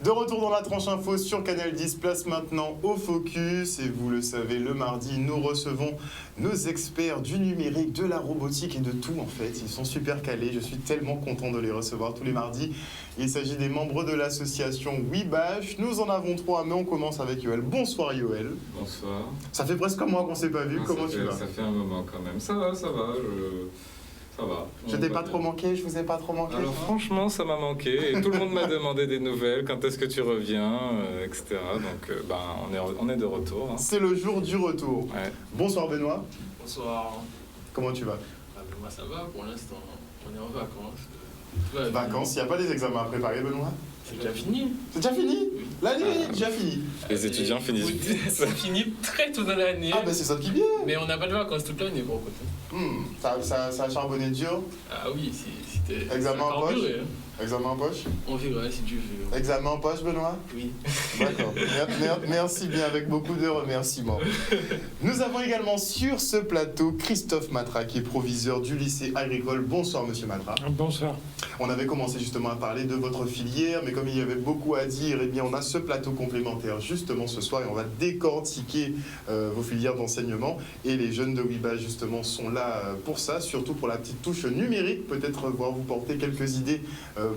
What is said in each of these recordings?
De retour dans la tranche info sur Canal 10, place maintenant au focus. Et vous le savez, le mardi, nous recevons nos experts du numérique, de la robotique et de tout en fait. Ils sont super calés, je suis tellement content de les recevoir tous les mardis. Il s'agit des membres de l'association WeBash. Nous en avons 3, mais on commence avec Yoël. Bonsoir Yoël. Bonsoir. Ça fait presque un mois qu'on ne s'est pas vu, comment tu vas? Ça fait un moment quand même. Ça va. Ça va. Je t'ai pas trop manqué, je vous ai pas trop manqué. Alors franchement, ça m'a manqué. Et tout le monde m'a demandé des nouvelles, quand est-ce que tu reviens, etc. Donc on est de retour. Hein. C'est le jour du retour. Ouais. Bonsoir Benoît. Bonsoir. Comment tu vas? Moi ça va pour l'instant. On est en vacances. Vacances, il n'y a pas des examens à préparer Benoît? C'est déjà fini. C'est déjà fini? L'année est déjà finie. Les étudiants finissent vite. C'est fini très tôt dans l'année. Ah ben c'est ça qui est bien. Mais on n'a pas de vacances toute l'année pour côté. Ça a charbonné dur. Ah oui, c'était... Examen en poche. Duré, hein. Examen en poche. On verra si tu veux. Examen en poche Benoît? Oui. D'accord. Merci bien, avec beaucoup de remerciements. Nous avons également sur ce plateau Christophe Matra, qui est proviseur du lycée agricole. Bonsoir Monsieur Matra. Bonsoir. On avait commencé justement à parler de votre filière, mais comme il y avait beaucoup à dire, eh bien on a ce plateau complémentaire justement ce soir et on va décortiquer vos filières d'enseignement. Et les jeunes de WeBash justement sont là pour ça, surtout pour la petite touche numérique, peut-être voir vous porter quelques idées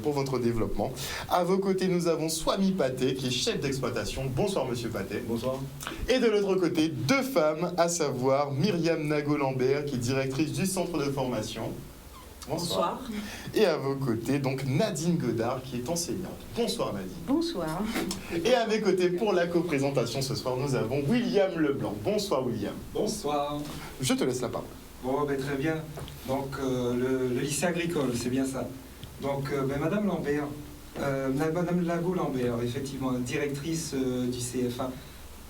pour votre développement. À vos côtés, nous avons Swami Paté, qui est chef d'exploitation. Bonsoir Monsieur Paté. Bonsoir. Et de l'autre côté, 2 femmes, à savoir Myriam Nago-Lambert, qui est directrice du centre de formation. Bonsoir. Et à vos côtés, donc Nadine Godard, qui est enseignante. Bonsoir Nadine. Bonsoir. Et à mes côtés, pour la coprésentation ce soir, nous avons William Leblanc. Bonsoir William. Bonsoir. Je te laisse la parole. Bon, très bien. Donc, le lycée agricole, c'est bien ça. Donc, Madame Lambert, Madame Lago-Lambert, effectivement, directrice du CFA,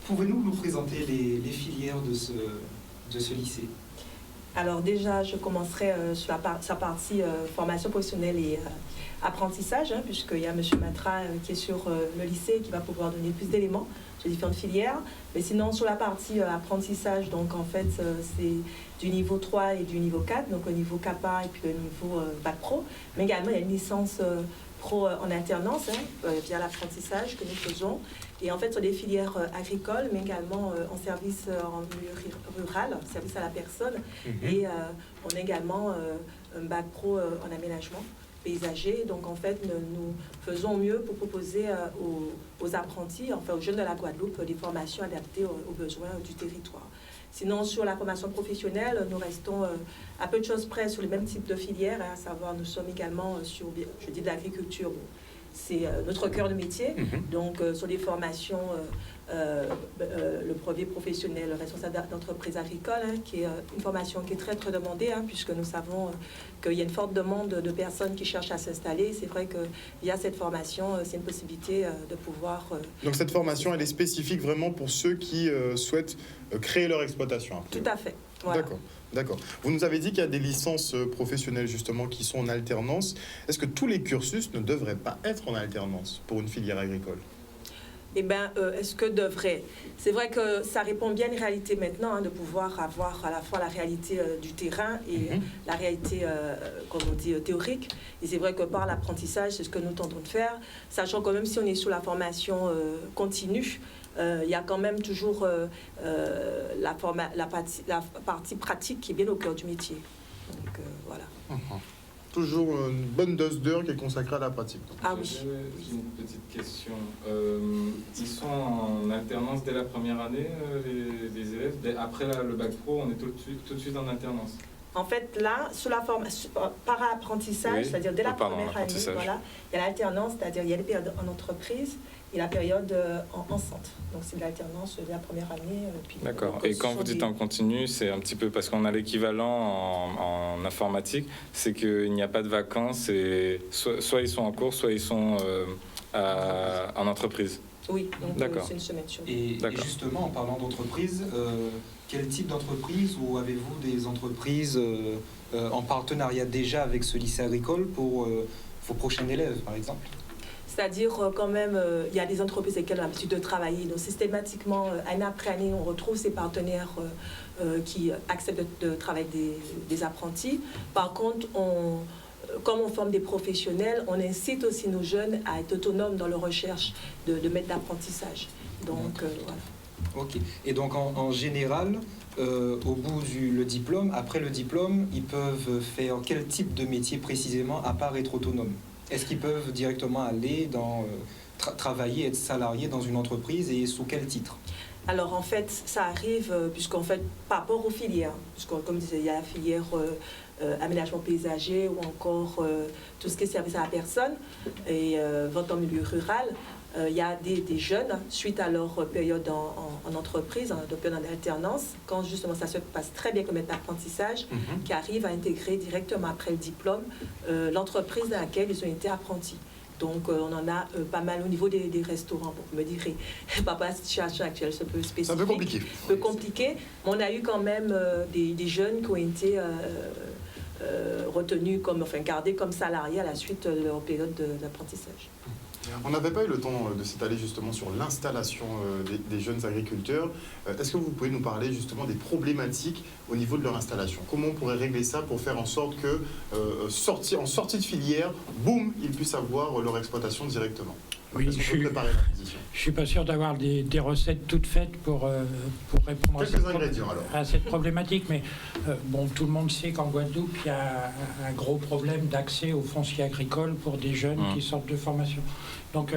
pouvez-vous nous présenter les filières de ce lycée? Alors déjà, je commencerai sur sa partie formation professionnelle et apprentissage, puisqu'il y a M. Matra qui est sur le lycée et qui va pouvoir donner plus d'éléments sur différentes filières. Mais sinon, sur la partie apprentissage, donc en fait, c'est du niveau 3 et du niveau 4, donc au niveau CAPA et puis le niveau Bac Pro. Mais également, il y a une licence pro en alternance via l'apprentissage que nous faisons. Et en fait, sur des filières agricoles, mais également en service en milieu rural, service à la personne. Et on a également un bac pro en aménagement paysager. Donc, en fait, nous faisons mieux pour proposer aux apprentis, enfin aux jeunes de la Guadeloupe, des formations adaptées aux besoins du territoire. Sinon, sur la formation professionnelle, nous restons à peu de choses près sur les mêmes types de filières, à savoir, nous sommes également sur, je dis de l'agriculture, c'est notre cœur de métier, donc sur des formations, le brevet professionnel responsable d'entreprise agricole, qui est une formation qui est très très demandée, puisque nous savons qu'il y a une forte demande de personnes qui cherchent à s'installer. C'est vrai que via cette formation, c'est une possibilité de pouvoir... Donc cette formation, elle est spécifique vraiment pour ceux qui souhaitent créer leur exploitation. Tout à fait. Voilà. D'accord. Vous nous avez dit qu'il y a des licences professionnelles justement qui sont en alternance. Est-ce que tous les cursus ne devraient pas être en alternance pour une filière agricole? Eh bien, est-ce que devrait? C'est vrai que ça répond bien à une réalité maintenant, de pouvoir avoir à la fois la réalité du terrain et la réalité, comme on dit, théorique. Et c'est vrai que par l'apprentissage, c'est ce que nous tentons de faire, sachant que même si on est sur la formation continue, il y a quand même toujours la partie pratique qui est bien au cœur du métier. Donc, voilà. Toujours une bonne dose d'heures qui est consacrée à la pratique. Ah oui. J'ai une petite question. Ils sont en alternance dès la première année, les élèves. Après le bac pro, on est tout de suite en alternance. En fait, là, sur la formation par apprentissage, c'est-à-dire dès la première année, voilà, il y a l'alternance, c'est-à-dire il y a les périodes en entreprise et la période en centre. Donc, c'est de l'alternance de la première année. D'accord. Et quand vous dites en continu, c'est un petit peu parce qu'on a l'équivalent en informatique, c'est qu'il n'y a pas de vacances et soit ils sont en cours, soit ils sont en entreprise. Oui, donc c'est une semaine sur deux. Et justement, en parlant d'entreprise, quel type d'entreprise, ou avez-vous des entreprises en partenariat déjà avec ce lycée agricole pour vos prochains élèves, par exemple? C'est-à-dire, quand même, il y a des entreprises avec lesquelles on a l'habitude de travailler. Donc, systématiquement, année après année, on retrouve ces partenaires qui acceptent de travailler avec des apprentis. Par contre, comme on forme des professionnels, on incite aussi nos jeunes à être autonomes dans leur recherche de maîtres d'apprentissage. Donc, voilà. Ok. Et donc, en général, au bout le diplôme, après le diplôme, ils peuvent faire quel type de métier précisément, à part être autonomes? Est-ce qu'ils peuvent directement aller travailler, être salariés dans une entreprise et sous quel titre? Alors en fait, ça arrive puisqu'en fait, par rapport aux filières, puisque comme je disais, il y a la filière aménagement paysager ou encore tout ce qui est service à la personne et vente en milieu rural. Il y a des jeunes, suite à leur période en entreprise, de période en alternance, quand justement ça se passe très bien comme maître d'apprentissage, qui arrivent à intégrer directement après le diplôme l'entreprise dans laquelle ils ont été apprentis. Donc, on en a pas mal au niveau des restaurants. Bon, vous me direz, par rapport à la situation actuelle, c'est un peu spécifique. C'est un peu compliqué. Un peu compliqué. Mais on a eu quand même des jeunes qui ont été retenus gardés comme salariés à la suite de leur période d'apprentissage. On n'avait pas eu le temps de s'étaler justement sur l'installation des jeunes agriculteurs. Est-ce que vous pouvez nous parler justement des problématiques au niveau de leur installation? Comment on pourrait régler ça pour faire en sorte que, en sortie de filière, boum, ils puissent avoir leur exploitation directement? Oui, je ne suis pas sûr d'avoir des recettes toutes faites pour répondre à cette problématique, mais bon, tout le monde sait qu'en Guadeloupe, il y a un gros problème d'accès au foncier agricole pour des jeunes qui sortent de formation. Donc,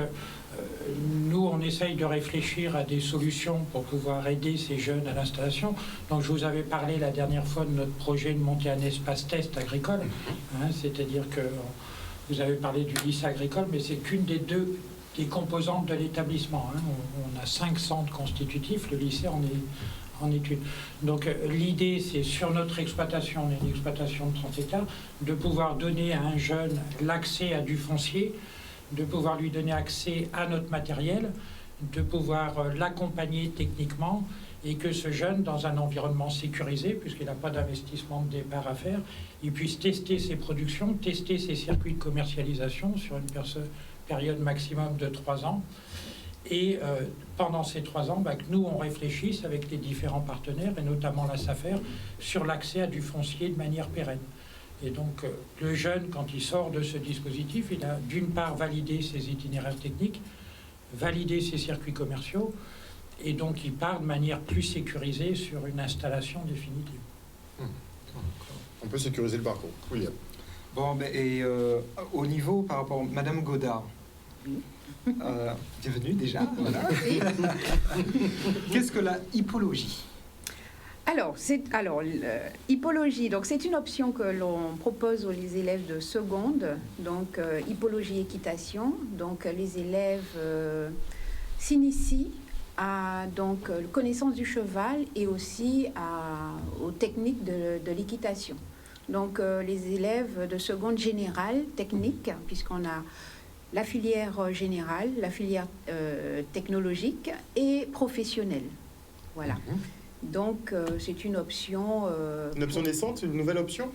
nous, on essaye de réfléchir à des solutions pour pouvoir aider ces jeunes à l'installation. Donc, je vous avais parlé la dernière fois de notre projet de monter un espace test agricole, c'est-à-dire que vous avez parlé du lycée agricole, mais c'est qu'une des composantes de l'établissement. On a 5 centres constitutifs, le lycée en est une. Donc l'idée, c'est sur notre exploitation, on est une exploitation de 30 hectares, de pouvoir donner à un jeune l'accès à du foncier, de pouvoir lui donner accès à notre matériel, de pouvoir l'accompagner techniquement, et que ce jeune, dans un environnement sécurisé, puisqu'il n'a pas d'investissement de départ à faire, il puisse tester ses productions, tester ses circuits de commercialisation sur une période maximum de 3 ans. Et pendant ces 3 ans, que nous, on réfléchisse avec les différents partenaires, et notamment la SAFER, sur l'accès à du foncier de manière pérenne. Et donc, le jeune, quand il sort de ce dispositif, il a d'une part validé ses itinéraires techniques, validé ses circuits commerciaux, et donc il part de manière plus sécurisée sur une installation définitive. On peut sécuriser le parcours. William. Bon, et au niveau par rapport à Madame Godard, bienvenue déjà. Voilà. Qu'est-ce que la hippologie? Alors, hippologie, donc c'est une option que l'on propose aux élèves de seconde, donc hippologie équitation. Donc les élèves s'initient à connaissance du cheval et aussi aux techniques de l'équitation. Donc les élèves de seconde générale technique, puisqu'on a la filière générale, la filière technologique et professionnelle. Voilà. Donc, c'est une option... une option naissante, une nouvelle option?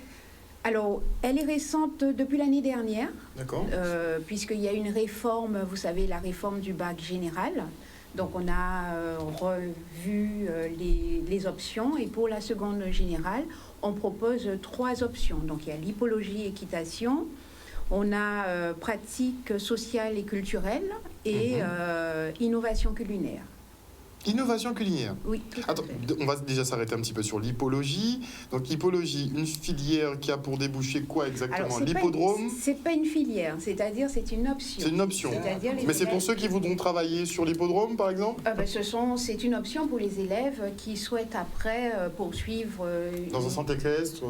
Alors, elle est récente depuis l'année dernière. D'accord. Puisqu'il y a une réforme, vous savez, la réforme du bac général. Donc, on a revu les options. Et pour la seconde générale, on propose 3 options. Donc, il y a l'hippologie équitation, on a pratique sociale et culturelle et innovation culinaire. Innovation culinaire. Oui. Attends, on va déjà s'arrêter un petit peu sur l'hippologie. Donc l'hippologie, une filière qui a pour déboucher quoi exactement? L'hippodrome? C'est pas une filière, c'est-à-dire c'est une option. C'est une option. Mais c'est pour ceux qui voudront travailler sur l'hippodrome, par exemple? C'est une option pour les élèves qui souhaitent après poursuivre dans un centre équestre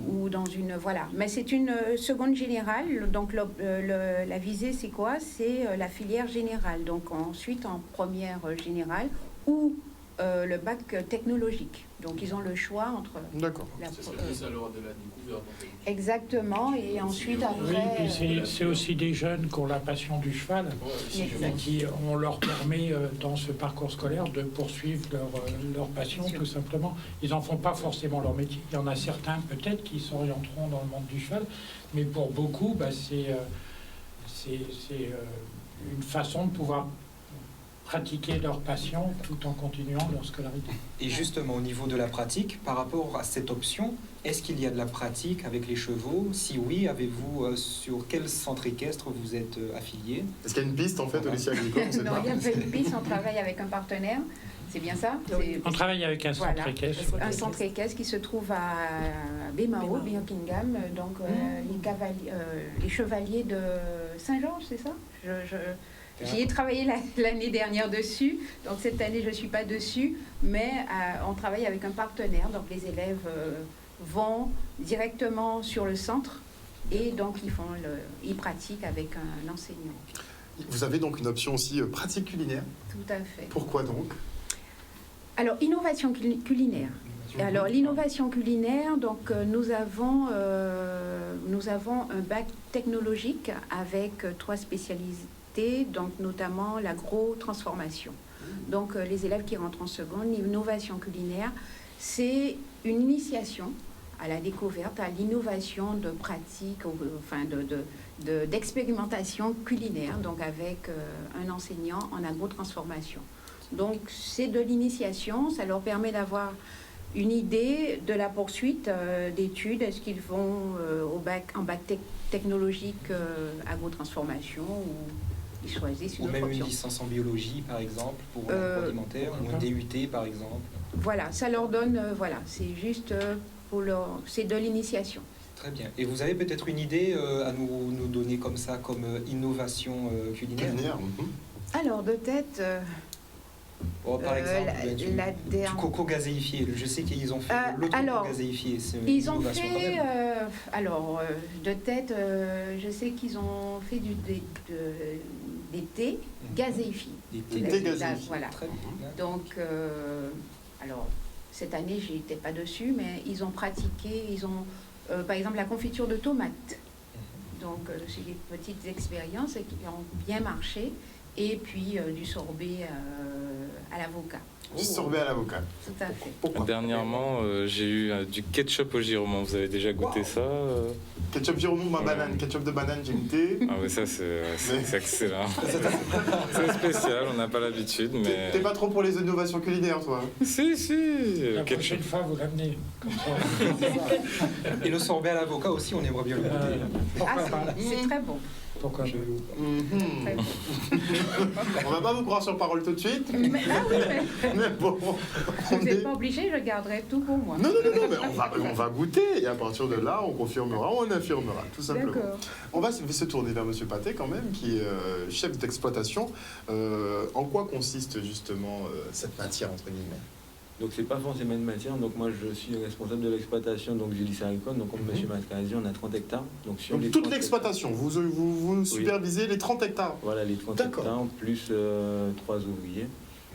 ou dans une Mais c'est une seconde générale. Donc la visée, c'est quoi? C'est la filière générale. Donc ensuite en première générale ou le bac technologique. Donc, ils ont le choix entre... D'accord. C'est alors de la découverte. Exactement. Et ensuite, après... Oui, puis c'est aussi des jeunes qui ont la passion du cheval et qui, on leur permet, dans ce parcours scolaire, de poursuivre leur passion, tout simplement. Ils n'en font pas forcément leur métier. Il y en a certains, peut-être, qui s'orienteront dans le monde du cheval, mais pour beaucoup, c'est une façon de pouvoir pratiquer leur passion tout en continuant leur scolarité. Et justement, au niveau de la pratique, par rapport à cette option, est-ce qu'il y a de la pratique avec les chevaux? Si oui, avez-vous sur quel centre équestre vous êtes affilié? Est-ce qu'il y a une piste en fait au lycée agricole? Non, il n'y a pas une piste, on travaille avec un partenaire. C'est bien ça? On travaille avec un centre équestre. Un centre équestre qui se trouve à Bémao, Buckingham, donc les chevaliers de Saint-Georges, c'est ça? J'y ai travaillé l'année dernière dessus, donc cette année je ne suis pas dessus, mais on travaille avec un partenaire, donc les élèves vont directement sur le centre et donc ils pratiquent avec un enseignant. Vous avez donc une option aussi pratique culinaire? Tout à fait. Pourquoi donc? Alors, innovation culinaire. Alors, l'innovation culinaire, donc nous avons un bac technologique avec 3 spécialités, donc notamment l'agro-transformation. Donc, les élèves qui rentrent en seconde, l'innovation culinaire, c'est une initiation à la découverte, à l'innovation de pratiques, enfin d'expérimentation culinaire, donc avec un enseignant en agro-transformation. Donc, c'est de l'initiation, ça leur permet d'avoir une idée de la poursuite d'études. Est-ce qu'ils vont en bac technologique agro-transformation ou ils choisissent une autre option. Ou même une licence en biologie, par exemple, pour l'agroalimentaire, ou un DUT, par exemple. Voilà, ça leur donne, c'est juste c'est de l'initiation. Très bien. Et vous avez peut-être une idée à nous donner comme ça, comme innovation culinaire? Alors, de tête... par exemple, du coco gazéifié. Je sais qu'ils ont fait l'autre gazéifié. Ils ont fait... de tête, je sais qu'ils ont fait des thés gazéifiés. Des thés gazéifiés. Voilà. Très bien. Donc, cette année, je n'étais pas dessus, mais ils ont pratiqué, par exemple, la confiture de tomates. Donc, c'est des petites expériences qui ont bien marché. Et puis, du sorbet à l'avocat. Du sorbet à l'avocat. Tout à fait. Pourquoi? Dernièrement, j'ai eu du ketchup au giromont. Vous avez déjà goûté ça Ketchup giromont, banane. Ketchup de banane, j'ai goûté. Ah oui, ça, c'est excellent. C'est spécial, on n'a pas l'habitude, mais... T'es pas trop pour les innovations culinaires, toi? Si. La prochaine fois, vous l'amenez comme ça. Et le sorbet à l'avocat aussi, on aimerait bien le goûter. C'est très bon. Pourquoi Très bon. On va pas vous croire sur parole tout de suite. Mais bon, vous n'êtes pas obligé, je garderai tout pour moi. Non, mais on va goûter et à partir de là, on confirmera ou on infirmera, tout simplement. D'accord. On va se tourner vers Monsieur Paté quand même, qui est chef d'exploitation. En quoi consiste justement cette matière, entre guillemets? Donc c'est pas forcément une matière, donc moi je suis responsable de l'exploitation du lycée agricole, donc comme M. Matka a dit, on a 30 hectares. Donc sur les toute l'exploitation, vous supervisez les 30 hectares? Voilà, les 30 hectares, plus 3 ouvriers.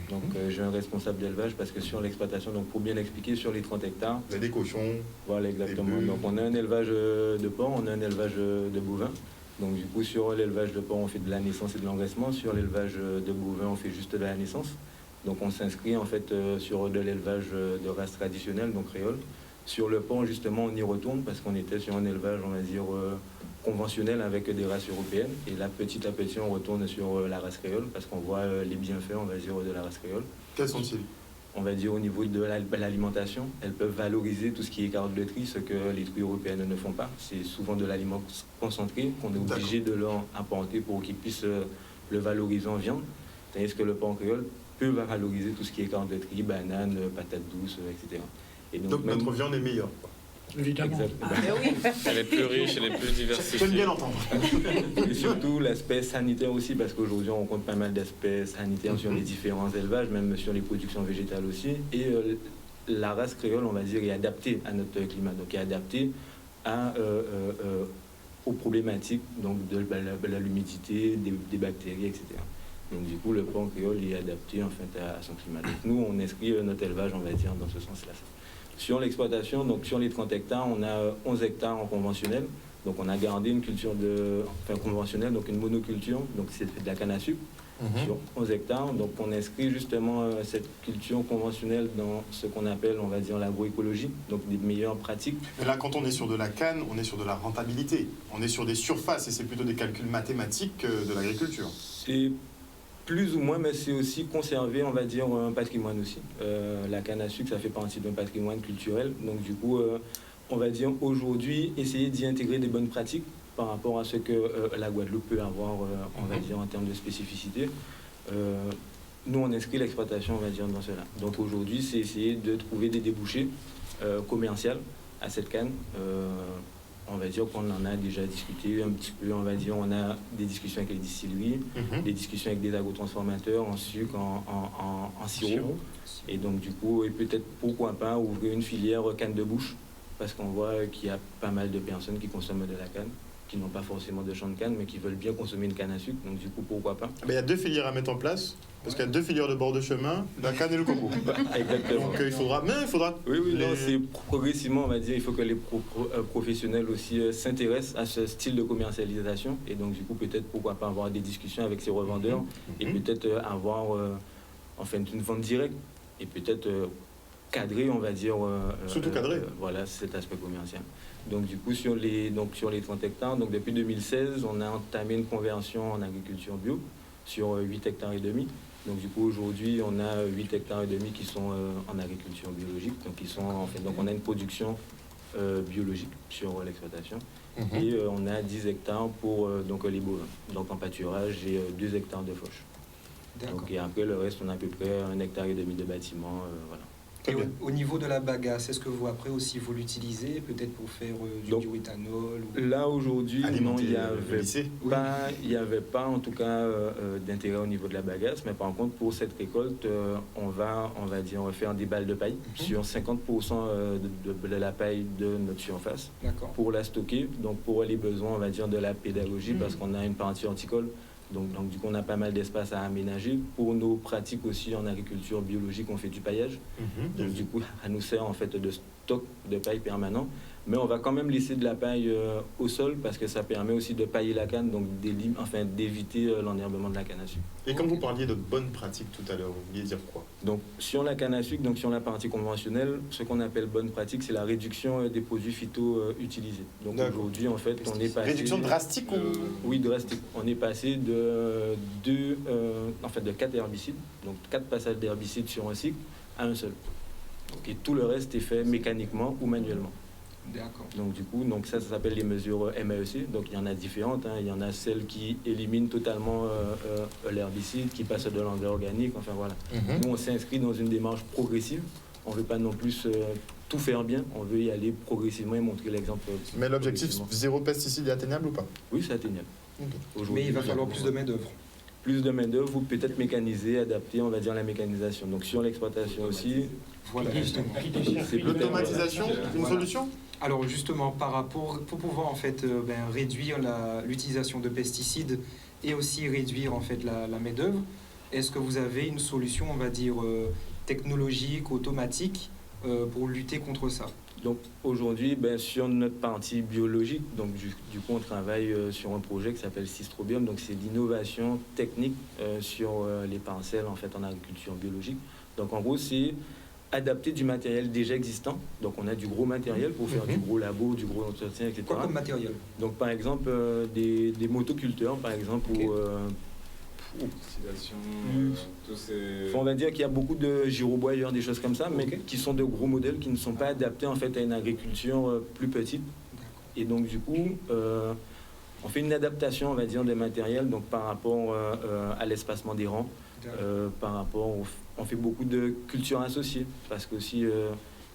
Donc j'ai un responsable d'élevage parce que sur l'exploitation, donc pour bien expliquer, sur les 30 hectares... Vous avez des cochons? Voilà, exactement. Donc on a un élevage de porc, on a un élevage de bovins. Donc du coup sur l'élevage de porc, on fait de la naissance et de l'engraissement. Sur l'élevage de bovins, on fait juste de la naissance. Donc on s'inscrit en fait sur de l'élevage de race traditionnelle, donc créole. Sur le porc, justement, on y retourne parce qu'on était sur un élevage, on va dire, conventionnel avec des races européennes. Et là, petit à petit, on retourne sur la race créole parce qu'on voit les bienfaits, on va dire, de la race créole. Quels sont-ils? On va dire au niveau de l'alimentation, elles peuvent valoriser tout ce qui est carottes de tri, ce que les truies européennes ne font pas. C'est souvent de l'aliment concentré qu'on est obligé de leur apporter pour qu'ils puissent le valoriser en viande. Tandis que le porc créole peut valoriser tout ce qui est carottes de tri, bananes, patates douces, etc. Et donc notre viande est meilleure. Évidemment. Oui. Elle est plus riche, elle est plus diversifiée. J'aime bien l'entendre. Et surtout l'aspect sanitaire aussi, parce qu'aujourd'hui on rencontre pas mal d'aspects sanitaires sur les différents élevages, même sur les productions végétales aussi. Et la race créole, on va dire, est adaptée à notre climat, donc est adaptée aux problématiques donc de l'humidité, des bactéries, etc. Donc du coup, le porc créole est adapté en fait à son climat. Donc nous, on inscrit notre élevage, on va dire, dans ce sens-là. Sur l'exploitation, donc sur les 30 hectares, on a 11 hectares en conventionnel. Donc on a gardé une culture conventionnelle, donc une monoculture, donc c'est de la canne à sucre, sur 11 hectares. Donc on inscrit justement cette culture conventionnelle dans ce qu'on appelle, on va dire, l'agroécologie, donc des meilleures pratiques. Mais là, quand on est sur de la canne, on est sur de la rentabilité. On est sur des surfaces et c'est plutôt des calculs mathématiques que de l'agriculture. C'est Plus ou moins, mais c'est aussi conserver, on va dire, un patrimoine aussi. La canne à sucre, ça fait partie d'un patrimoine culturel. Donc du coup, on va dire aujourd'hui, essayer d'y intégrer des bonnes pratiques par rapport à ce que la Guadeloupe peut avoir, on va dire, en termes de spécificité. Nous, on inscrit l'exploitation, on va dire, dans cela. Donc aujourd'hui, c'est essayer de trouver des débouchés commerciaux à cette canne. On va dire qu'on en a déjà discuté un petit peu, on va dire, on a des discussions avec les distilleries, des discussions avec des agrotransformateurs en sucre, en sirop. Et donc, du coup, et peut-être, pourquoi pas, ouvrir une filière canne de bouche, parce qu'on voit qu'il y a pas mal de personnes qui consomment de la canne, qui n'ont pas forcément de champ de canne, mais qui veulent bien consommer une canne à sucre. Donc, du coup, pourquoi pas. Il y a 2 filières à mettre en place. Parce qu'il y a 2 filières de bord de chemin, la canne et le coco. Exactement. Donc il faudra. Oui, non, c'est progressivement, on va dire, il faut que les professionnels aussi s'intéressent à ce style de commercialisation. Et donc, du coup, peut-être, pourquoi pas avoir des discussions avec ces revendeurs et peut-être avoir, une vente directe et peut-être cadrer, on va dire. Surtout cadrer. Voilà, cet aspect commercial. Donc, du coup, sur les 30 hectares, donc depuis 2016, on a entamé une conversion en agriculture bio sur 8 hectares et demi. Donc du coup aujourd'hui on a 8 hectares et demi qui sont en agriculture biologique, donc on a une production biologique sur l'exploitation et on a 10 hectares pour donc les bovins, donc en pâturage et 2 hectares de fauche. Donc, et après le reste on a à peu près 1 hectare et demi de bâtiment, voilà. Et au niveau de la bagasse, est-ce que vous après aussi vous l'utilisez peut-être pour faire du bioéthanol ou... Là aujourd'hui, non, il n'y avait pas en tout cas d'intérêt au niveau de la bagasse, mais par contre pour cette récolte, on va dire faire des balles de paille sur 50% de la paille de notre surface pour la stocker, donc pour les besoins on va dire de la pédagogie parce qu'on a une partie horticole. Donc du coup, on a pas mal d'espace à aménager. Pour nos pratiques aussi en agriculture biologique, on fait du paillage. Donc du coup, ça nous sert en fait de stock de paille permanent. Mais on va quand même laisser de la paille au sol parce que ça permet aussi de pailler la canne, donc d'éviter l'enherbement de la canne à sucre. Et quand vous parliez de bonnes pratiques tout à l'heure, vous vouliez dire quoi? Donc sur la canne à sucre, donc sur la partie conventionnelle, ce qu'on appelle bonne pratique, c'est la réduction des produits phyto utilisés. Donc aujourd'hui, en fait, on est passé... Réduction drastique ou... Oui, drastique. On est passé de 4 herbicides, donc 4 passages d'herbicides sur un cycle à un seul. Et tout le reste est fait mécaniquement ou manuellement. D'accord. Donc du coup, ça s'appelle les mesures MAEC. Donc il y en a différentes. Il y en a celles qui éliminent totalement l'herbicide, qui passent de l'engrais organique. Enfin voilà. Nous on s'inscrit dans une démarche progressive. On ne veut pas non plus tout faire bien. On veut y aller progressivement et montrer l'exemple. Mais l'objectif 0 pesticide est atteignable ou pas? Oui, c'est atteignable. Mais il va falloir plus de main d'œuvre. Plus de main d'œuvre ou peut-être mécaniser, adapter, on va dire la mécanisation. Donc sur l'exploitation aussi. Voilà. L'automatisation, une solution? Alors justement, pour pouvoir en fait réduire l'utilisation de pesticides et aussi réduire en fait la main-d'œuvre, est-ce que vous avez une solution, on va dire, technologique, automatique pour lutter contre ça? Donc aujourd'hui, sur notre partie biologique, donc du coup on travaille sur un projet qui s'appelle Sistrobium, donc c'est l'innovation technique sur les parcelles en fait en agriculture biologique. Donc en gros c'est adapter du matériel déjà existant. Donc on a du gros matériel pour faire du gros labo, du gros entretien, etc. Quoi comme matériel? Donc par exemple des motoculteurs par exemple ou on va dire qu'il y a beaucoup de gyroboyeurs, des choses comme ça, mais qui sont de gros modèles qui ne sont pas adaptés en fait à une agriculture plus petite. Et donc du coup, on fait une adaptation, on va dire, des matériels, donc par rapport à l'espacement des rangs, par rapport, on fait beaucoup de cultures associées, parce que aussi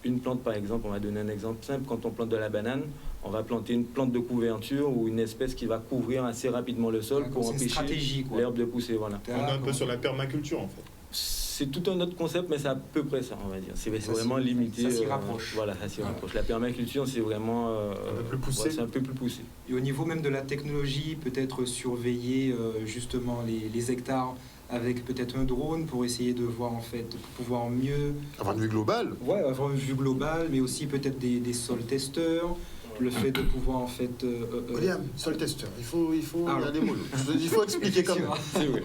une plante, par exemple, on va donner un exemple simple, quand on plante de la banane, on va planter une plante de couverture ou une espèce qui va couvrir assez rapidement le sol pour empêcher l'herbe de pousser. Voilà. On est un peu sur la permaculture en fait. C'est tout un autre concept, mais c'est à peu près ça, on va dire. C'est vraiment limité. Ça s'y rapproche. Voilà, ça s'y rapproche. La permaculture, c'est vraiment un peu plus poussé. C'est un peu plus poussé. Et au niveau même de la technologie, peut-être surveiller justement les hectares avec peut-être un drone pour essayer de voir en fait, pour pouvoir mieux... Avoir une vue globale. Ouais, avoir une vue globale, mais aussi peut-être des sol testeurs. Le fait de pouvoir en fait... William, sol testeur, il faut il y a des mots. Il faut expliquer comment.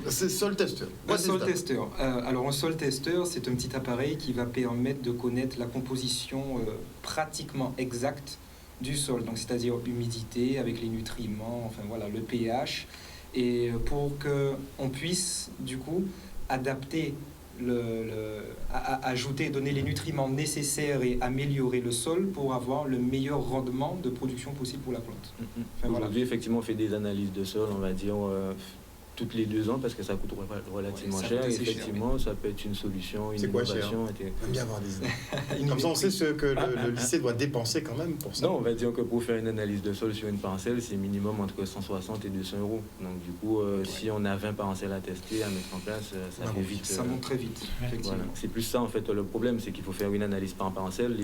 C'est sol testeur. Un sol testeur. Alors un sol testeur, c'est un petit appareil qui va permettre de connaître la composition pratiquement exacte du sol. Donc c'est-à-dire humidité avec les nutriments, enfin voilà, le pH. Et pour qu'on puisse, du coup, adapter, ajouter, donner les nutriments nécessaires et améliorer le sol pour avoir le meilleur rendement de production possible pour la plante. Enfin, aujourd'hui, effectivement, on fait des analyses de sol, on va dire, toutes les 2 ans parce que ça coûte relativement cher. Et effectivement, ça peut être une solution, une innovation. J'aime bien avoir des idées. Comme ça, on sait ce que le lycée doit dépenser quand même pour ça. Non, on va dire que pour faire une analyse de sol sur une parcelle, c'est minimum entre 160 et 200 euros. Donc du coup, si on a 20 parcelles à tester, à mettre en place, ça fait vite. Ça monte très vite, effectivement. Voilà. C'est plus ça en fait le problème, c'est qu'il faut faire une analyse par parcelle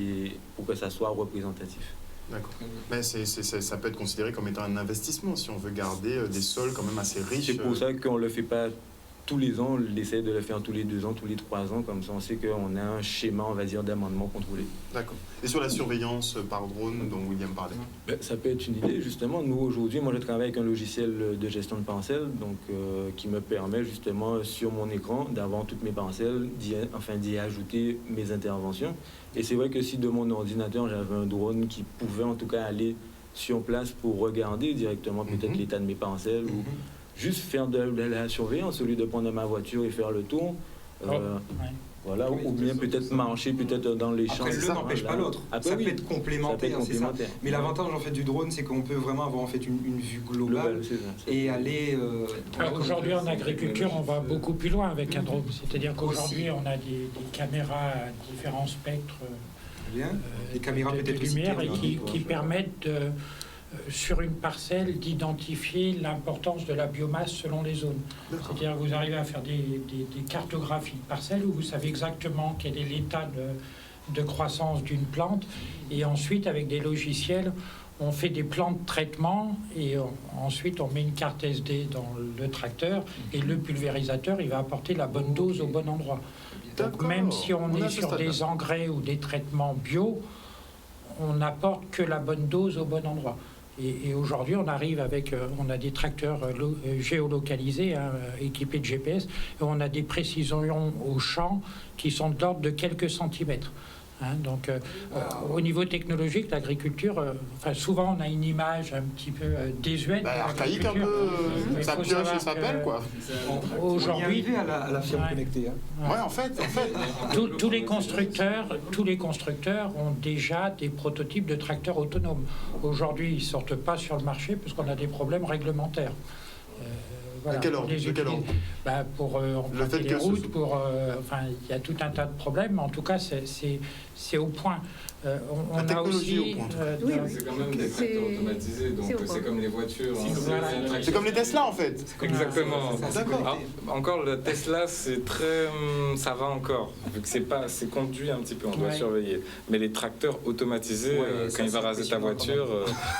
pour que ça soit représentatif. D'accord. Mais ça peut être considéré comme étant un investissement si on veut garder des sols quand même assez riches. C'est pour ça qu'on ne le fait pas tous les ans, on essaie de le faire tous les 2 ans, tous les 3 ans, comme ça on sait qu'on a un schéma, on va dire, d'amendement contrôlé. D'accord. Et sur la surveillance par drone dont William parlait? Ça peut être une idée, justement. Nous, aujourd'hui, moi je travaille avec un logiciel de gestion de parcelles, donc, qui me permet justement sur mon écran d'avoir toutes mes parcelles, d'y ajouter mes interventions. Et c'est vrai que si de mon ordinateur j'avais un drone qui pouvait en tout cas aller sur place pour regarder directement peut-être l'état de mes parcelles ou juste faire de la surveillance au lieu de prendre ma voiture et faire le tour. Voilà, ou bien peut-être marcher peut-être dans les champs. Après, l'un n'empêche pas l'autre. Ça peut être complémentaire, c'est ça. Mais l'avantage en fait du drone, c'est qu'on peut vraiment avoir en fait une vue globale et aller. Aujourd'hui en agriculture, on va beaucoup plus loin avec un drone. C'est-à-dire qu'aujourd'hui, on a des caméras à différents spectres des caméras de lumière et qui permettent sur une parcelle d'identifier l'importance de la biomasse selon les zones. C'est-à-dire que vous arrivez à faire des cartographies de parcelles où vous savez exactement quel est l'état de croissance d'une plante et ensuite avec des logiciels on fait des plans de traitement et ensuite on met une carte SD dans le tracteur et le pulvérisateur il va apporter la bonne dose au bon endroit. Donc même si on est sur des engrais ou des traitements bio, on n'apporte que la bonne dose au bon endroit. Et aujourd'hui, on arrive avec, on a des tracteurs géolocalisés, équipés de GPS, et on a des précisions au champ qui sont de l'ordre de quelques centimètres. Donc, au niveau technologique, l'agriculture, souvent on a une image un petit peu désuète. Archaïque un peu, ça pioche et ça pèle, quoi. Aujourd'hui, on est arrivé à la firme connectée. Ouais, en fait. Tous les constructeurs ont déjà des prototypes de tracteurs autonomes. Aujourd'hui, ils ne sortent pas sur le marché parce qu'on a des problèmes réglementaires. Voilà, de quel ordre pour emprunter les routes, il y a tout un tas de problèmes, mais en tout cas, c'est au point. La technologie au point. C'est quand même des tracteurs automatisés, donc c'est comme les voitures. C'est comme les Tesla, en fait. Exactement. D'accord. Encore, le Tesla, c'est très... ça va encore, vu que c'est conduit un petit peu, on doit surveiller. Mais les tracteurs automatisés, quand il va raser ta voiture,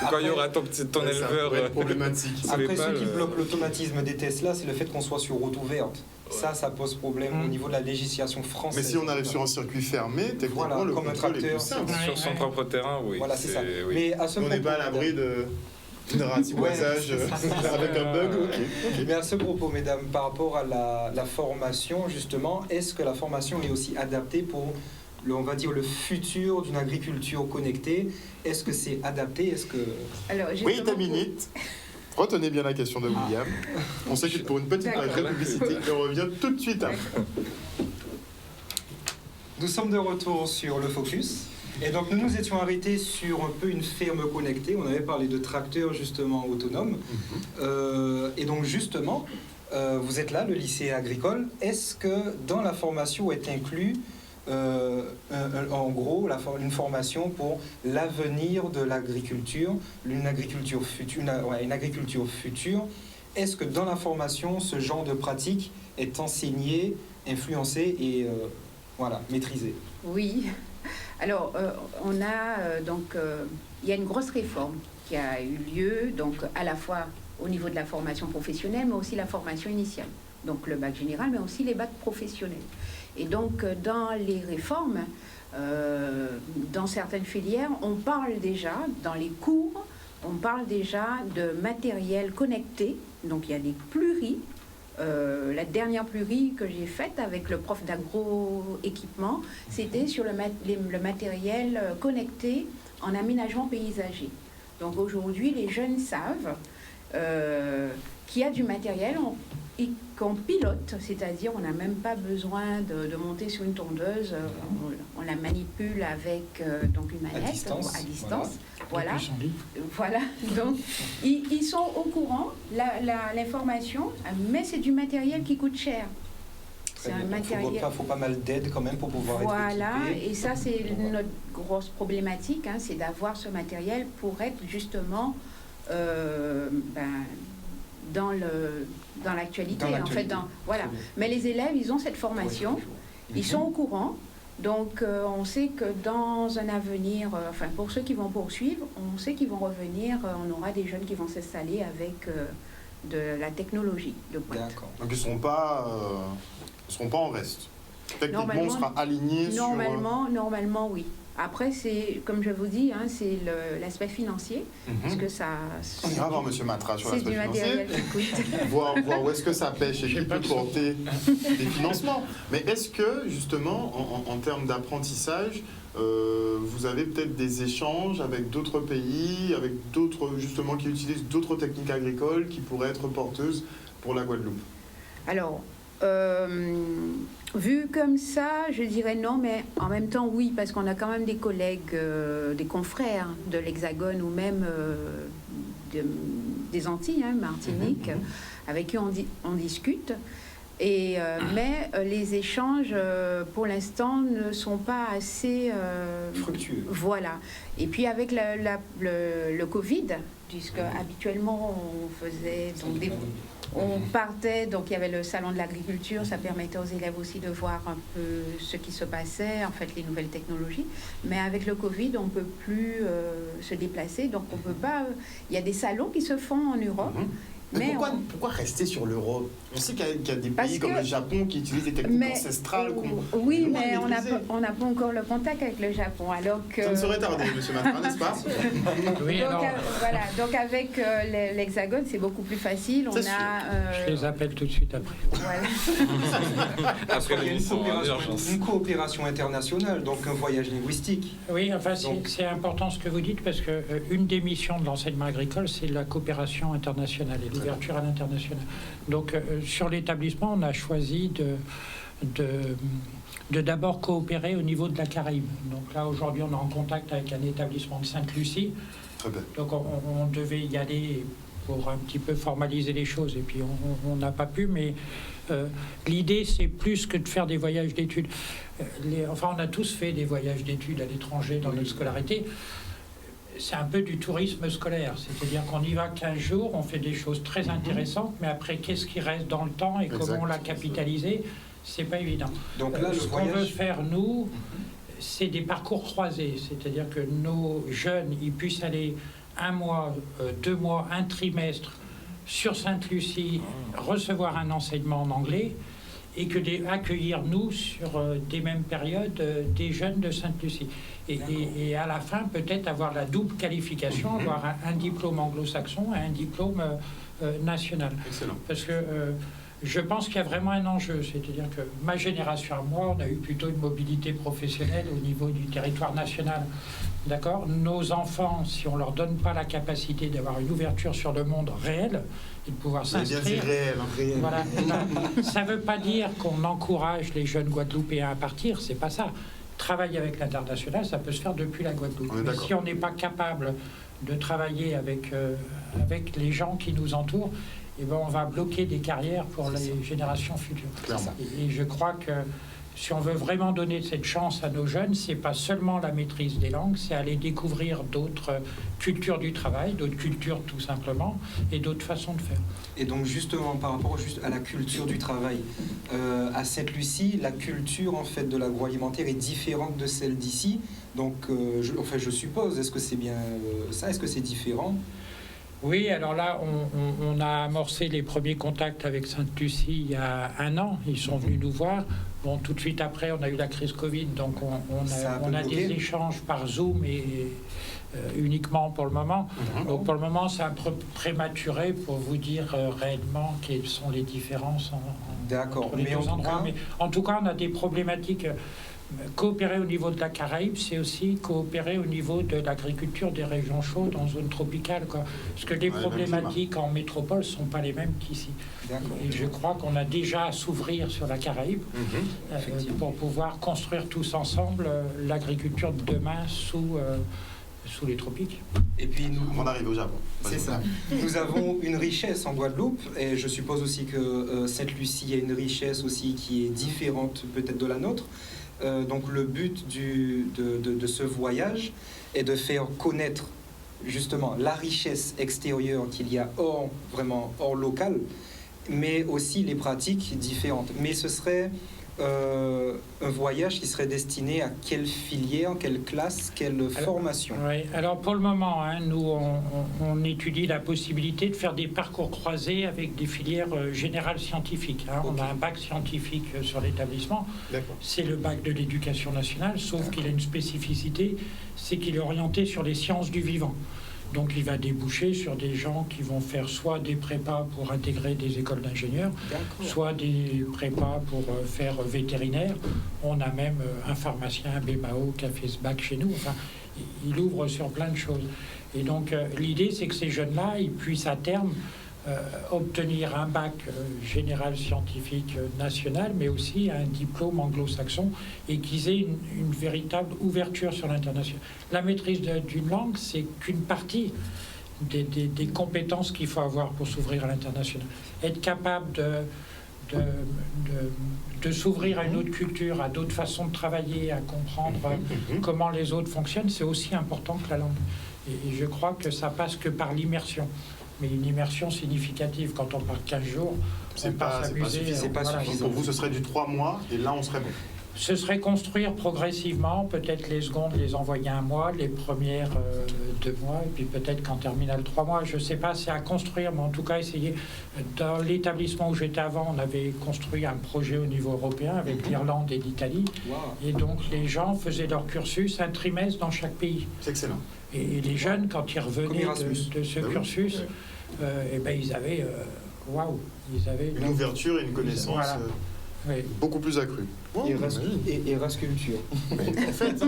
ou quand il y aura ton éleveur... Ça problématique. Après, ce qui bloque l'automatisme des Tesla, c'est le fait qu'on soit sur route ouverte. Ça pose problème au niveau de la législation française. Mais si on arrive sur un circuit fermé, techniquement, le contrôle est plus simple. Sur son propre terrain, oui. Voilà, c'est ça. Oui. Mais à ce on n'est pas à l'abri d'un ratiboisage avec un bug. Okay. Mais à ce propos, mesdames, par rapport à la formation, justement, est-ce que la formation est aussi adaptée pour, on va dire, le futur d'une agriculture connectée? Est-ce que c'est adapté? Oui, ta minute. Retenez bien la question de William. On s'écoute pour une petite page de publicité et on revient tout de suite après. Nous sommes de retour sur le Focus. Et donc nous nous étions arrêtés sur un peu une ferme connectée. On avait parlé de tracteurs justement autonomes. Et donc justement, vous êtes là, le lycée agricole. Est-ce que dans la formation est inclus en gros une formation pour l'avenir de l'agriculture, une agriculture future. Est-ce que dans la formation, ce genre de pratique est enseigné, influencé et maîtrisé? Oui. Alors, on a il y a une grosse réforme qui a eu lieu, donc à la fois au niveau de la formation professionnelle, mais aussi la formation initiale. Donc le bac général, mais aussi les bacs professionnels. Et donc, dans les réformes, dans certaines filières, on parle déjà, dans les cours, on parle déjà de matériel connecté. Donc, il y a des pluries. La dernière plurie que j'ai faite avec le prof d'agro-équipement, c'était sur le matériel connecté en aménagement paysager. Donc, aujourd'hui, les jeunes savent qui a du matériel et qu'on pilote, c'est-à-dire on n'a même pas besoin de monter sur une tondeuse, on la manipule avec donc une manette à distance. Voilà. Donc ils sont au courant, l'information, mais c'est du matériel qui coûte cher. C'est un matériel. Il faut pas mal d'aide quand même pour pouvoir être équipé. Voilà, et ça c'est notre grosse problématique, c'est d'avoir ce matériel pour être justement dans l'actualité, en fait. Voilà. Mais les élèves, ils ont cette formation, ils sont au courant. Donc, on sait que dans un avenir, pour ceux qui vont poursuivre, on sait qu'ils vont revenir, on aura des jeunes qui vont s'installer avec de la technologie de pointe. D'accord. Donc, ils ne seront pas en reste. Techniquement, on sera aligné sur... Normalement, oui. Après, c'est, comme je vous dis, c'est l'aspect financier, parce que ça... On ira voir M. Matra sur l'aspect financier. C'est du matériel qui coûte. voir où est-ce que ça pêche et qui peut porter des financements. Mais est-ce que, justement, en termes d'apprentissage, vous avez peut-être des échanges avec d'autres pays, avec d'autres, justement, qui utilisent d'autres techniques agricoles qui pourraient être porteuses pour la Guadeloupe? Alors... vu comme ça, je dirais non, mais en même temps oui, parce qu'on a quand même des collègues, des confrères de l'Hexagone ou même des Antilles, Martinique, avec qui on discute. Et, mais les échanges, pour l'instant, ne sont pas assez... fructueux. Voilà. Et puis avec le Covid, puisque habituellement on faisait... Donc, on partait, donc il y avait le salon de l'agriculture, ça permettait aux élèves aussi de voir un peu ce qui se passait, en fait les nouvelles technologies. Mais avec le Covid, on ne peut plus se déplacer, donc on peut pas... Il y a des salons qui se font en Europe. Mais pourquoi rester sur l'Europe? On sait qu'il y a des pays comme le Japon qui utilisent des techniques ancestrales. Oui, mais on n'a pas encore le contact avec le Japon. Alors que... Ça ne saurait tarder, M. Matra, n'est-ce pas? Oui, voilà. Donc avec l'Hexagone, c'est beaucoup plus facile. Je les appelle tout de suite après. Voilà. Après une coopération internationale, donc un voyage linguistique. Oui, c'est important ce que vous dites, parce qu'une des missions de l'enseignement agricole, c'est la coopération internationale et l'ouverture à l'international. Donc, sur l'établissement, on a choisi de d'abord coopérer au niveau de la Caraïbe. Donc là, aujourd'hui, on est en contact avec un établissement de Sainte-Lucie. Très bien. Donc, on devait y aller pour un petit peu formaliser les choses, et puis on n'a pas pu, mais l'idée, c'est plus que de faire des voyages d'études. On a tous fait des voyages d'études à l'étranger dans notre scolarité. C'est un peu du tourisme scolaire, c'est-à-dire qu'on y va 15 jours, on fait des choses très intéressantes, mais après, qu'est-ce qui reste dans le temps et comment on l'a capitalisé, c'est pas évident. Donc là, ce qu'on veut faire, nous, c'est des parcours croisés, c'est-à-dire que nos jeunes, ils puissent aller 1 mois, 2 mois, un trimestre sur Sainte-Lucie, recevoir un enseignement en anglais, et que accueillir, nous, sur des mêmes périodes, des jeunes de Sainte-Lucie. Et à la fin, peut-être avoir la double qualification, avoir un diplôme anglo-saxon et un diplôme national. Excellent. Parce que je pense qu'il y a vraiment un enjeu. C'est-à-dire que ma génération à moi, on a eu plutôt une mobilité professionnelle au niveau du territoire national. D'accord ? Nos enfants, si on ne leur donne pas la capacité d'avoir une ouverture sur le monde réel et de pouvoir s'inscrire... bien dit réel. Voilà, ça ne veut pas dire qu'on encourage les jeunes Guadeloupéens à partir, c'est pas ça. Travailler avec l'international, ça peut se faire depuis la Guadeloupe. Mais si on n'est pas capable de travailler avec les gens qui nous entourent, on va bloquer des carrières pour les générations futures. Et je crois que si on veut vraiment donner cette chance à nos jeunes, c'est pas seulement la maîtrise des langues, c'est aller découvrir d'autres cultures du travail, d'autres cultures tout simplement, et d'autres façons de faire. Et donc justement, par rapport à la culture du travail, à Sainte-Lucie, la culture en fait de l'agroalimentaire est différente de celle d'ici. Donc, je suppose, est-ce que c'est bien ça? Est-ce que c'est différent? Oui, alors là, on a amorcé les premiers contacts avec Sainte-Lucie il y a 1 an. Ils sont venus nous voir. Bon, tout de suite après, on a eu la crise Covid, donc on a des échanges par Zoom et uniquement pour le moment. Donc pour le moment, c'est un peu prématuré pour vous dire réellement quelles sont les différences entre les deux endroits. Mais en tout cas, on a des problématiques coopérer au niveau de la Caraïbe, c'est aussi coopérer au niveau de l'agriculture des régions chaudes en zone tropicale, quoi. Parce que les problématiques en métropole ne sont pas les mêmes qu'ici. Et je crois qu'on a déjà à s'ouvrir sur la Caraïbe pour pouvoir construire tous ensemble l'agriculture de demain sous les tropiques. Et puis on arrive au Japon. C'est ça. Nous avons une richesse en Guadeloupe, et je suppose aussi que Sainte-Lucie a une richesse aussi qui est différente peut-être de la nôtre. Donc le but de ce voyage est de faire connaître justement la richesse extérieure qu'il y a hors local, mais aussi les pratiques différentes. Mais ce serait un voyage qui serait destiné à quelle filière, quelle classe, quelle formation? Oui, alors pour le moment, nous, on étudie la possibilité de faire des parcours croisés avec des filières générales scientifiques. On a un bac scientifique sur l'établissement. C'est le bac de l'éducation nationale, sauf qu'il a une spécificité, c'est qu'il est orienté sur les sciences du vivant. Donc il va déboucher sur des gens qui vont faire soit des prépas pour intégrer des écoles d'ingénieurs, soit des prépas pour faire vétérinaire. On a même un pharmacien, un BMAO, qui a fait ce bac chez nous. Enfin, il ouvre sur plein de choses. Et donc l'idée, c'est que ces jeunes-là, ils puissent à terme obtenir un bac général scientifique national, mais aussi un diplôme anglo-saxon, et qu'ils aient une véritable ouverture sur l'international. La maîtrise d'une langue, c'est qu'une partie des compétences qu'il faut avoir pour s'ouvrir à l'international. Être capable de s'ouvrir à une autre culture, à d'autres façons de travailler, à comprendre comment les autres fonctionnent, c'est aussi important que la langue. Et je crois que ça passe que par l'immersion. Mais une immersion significative, quand on part 15 jours, c'est pas suffisant. Pour vous, ce serait du 3 mois, et là, on serait bon. Ce serait construire progressivement, peut-être les secondes les envoyer 1 mois, les premières 2 mois, et puis peut-être qu'en terminale 3 mois, je ne sais pas, c'est à construire, mais en tout cas essayer. Dans l'établissement où j'étais avant, on avait construit un projet au niveau européen avec l'Irlande et l'Italie, et donc les gens faisaient leur cursus un trimestre dans chaque pays. C'est excellent. Et les jeunes, quand ils revenaient de ce cursus, ils avaient, ils avaient une ouverture et une connaissance beaucoup plus accrue. Et Erasculture. En fait,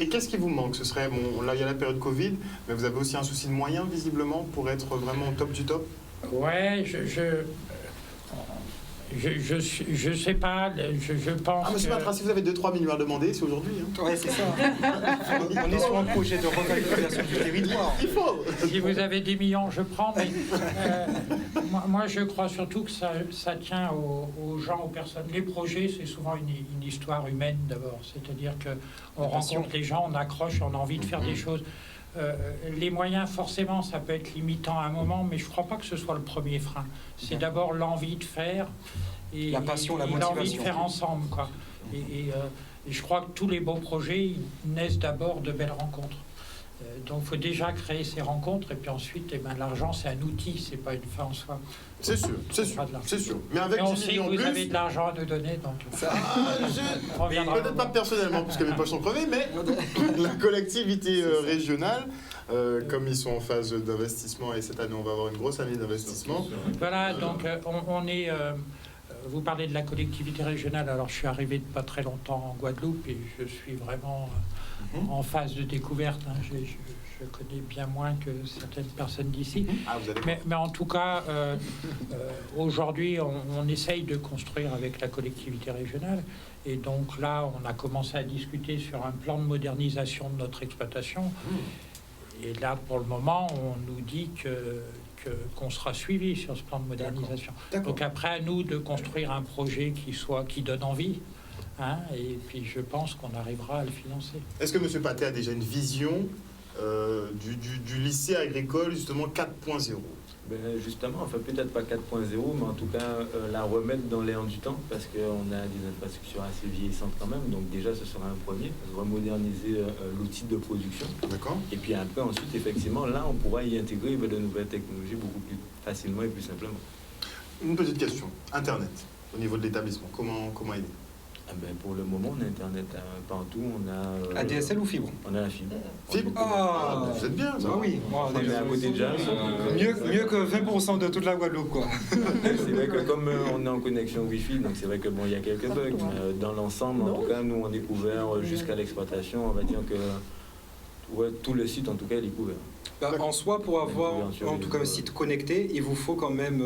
et qu'est-ce qui vous manque? Ce serait, là il y a la période Covid, mais vous avez aussi un souci de moyens visiblement pour être vraiment au top du top? Ouais, je sais pas, je pense. Monsieur Matra, si vous avez 2-3 millions à demander, c'est aujourd'hui. Oui, c'est ça. On est sur un projet de revitalisation du territoire. Il faut. Si vous avez des millions, je prends. Mais moi, je crois surtout que ça tient aux gens, aux personnes. Les projets, c'est souvent une histoire humaine d'abord. C'est-à-dire qu'on rencontre les gens, on accroche, on a envie de faire des choses. Les moyens, forcément, ça peut être limitant à un moment, mais je ne crois pas que ce soit le premier frein. C'est d'abord l'envie de faire et la passion, la motivation. L'envie de faire ensemble, quoi. Et je crois que tous les beaux projets naissent d'abord de belles rencontres. Donc, il faut déjà créer ces rencontres, et puis ensuite, l'argent, c'est un outil, c'est pas une fin en soi. C'est sûr, c'est sûr. Mais avec on sait que vous avez de l'argent à nous donner, donc... Peut-être pas personnellement, puisque mes poches sont crevées, mais la collectivité régionale, comme ils sont en phase d'investissement, et cette année, on va avoir une grosse année d'investissement. Voilà, donc on est... vous parlez de la collectivité régionale, alors je suis arrivé de pas très longtemps en Guadeloupe, et je suis vraiment en phase de découverte. Je connais bien moins que certaines personnes d'ici. Mais en tout cas, aujourd'hui, on essaye de construire avec la collectivité régionale. Et donc là, on a commencé à discuter sur un plan de modernisation de notre exploitation. Et là, pour le moment, on nous dit qu'on sera suivi sur ce plan de modernisation. Donc après, à nous de construire un projet qui donne envie. Et puis je pense qu'on arrivera à le financer. Est-ce que M. Pathé a déjà une vision du lycée agricole, justement 4.0? Justement, enfin peut-être pas 4.0, mais en tout cas la remettre dans l'air du temps, parce qu'on a des infrastructures assez vieillissantes quand même, donc déjà ce sera un premier, remoderniser l'outil de production. D'accord. Et puis après, ensuite, effectivement, là on pourra y intégrer de nouvelles technologies beaucoup plus facilement et plus simplement. Une petite question, Internet, au niveau de l'établissement, comment aider? Pour le moment, on a Internet partout. On a ADSL ou fibre? On a la fibre. Fibre? Vous êtes bien, ça. Ah oui, on est à côté de Jam. Mieux que 20% de toute la Guadeloupe, quoi. C'est vrai que comme on est en connexion Wi-Fi, donc c'est vrai que il y a quelques bugs. Dans l'ensemble, en tout cas, nous on est couvert jusqu'à l'exploitation. On va dire que tout le site, en tout cas, est couvert. En soi, pour avoir en tout cas un site connecté, il vous faut quand même